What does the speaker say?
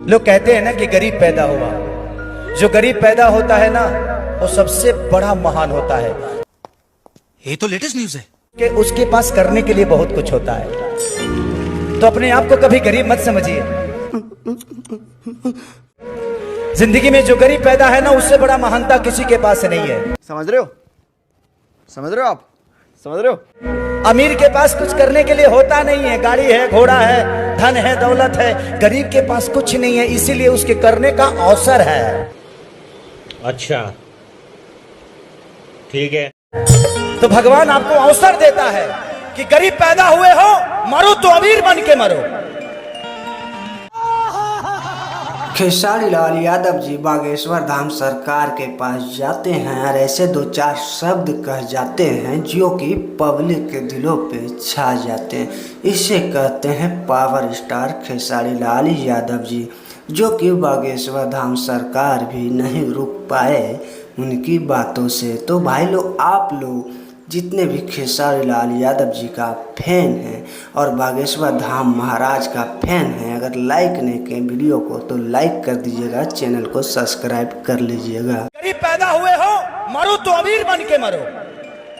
लोग कहते हैं ना कि गरीब पैदा हुआ। जो गरीब पैदा होता है ना, वो सबसे बड़ा महान होता है। ये तो लेटेस्ट न्यूज़ है कि उसके पास करने के लिए बहुत कुछ होता है। तो अपने आप को कभी गरीब मत समझिए। जिंदगी में जो गरीब पैदा है ना, उससे बड़ा महानता किसी के पास नहीं है। समझ रहे हो? समझ रहे हो आप? समझ रहे हो? अमीर के पास कुछ करने के लिए होता नहीं है, गाड़ी है, घोड़ा है, धन है, दौलत है। गरीब के पास कुछ नहीं है, इसीलिए उसके करने का अवसर है। अच्छा, ठीक है। तो भगवान आपको अवसर देता है कि गरीब पैदा हुए हो, मरो तो अमीर बन के मरो। खेसारी लाल यादव जी बागेश्वर धाम सरकार के पास जाते हैं और ऐसे दो चार शब्द कह जाते हैं जो कि पब्लिक के दिलों पे छा जाते हैं। इसे कहते हैं पावर स्टार खेसारी लाल यादव जी, जो कि बागेश्वर धाम सरकार भी नहीं रुक पाए उनकी बातों से। तो भाई लोग, आप लोग जितने भी खेसारी लाल यादव जी का फैन है और बागेश्वर धाम महाराज का फैन है, अगर लाइक नहीं किए वीडियो को तो लाइक कर दीजिएगा, चैनल को सब्सक्राइब कर लीजिएगा। गरीब पैदा हुए हो, मरो तो अमीर बन के मरो।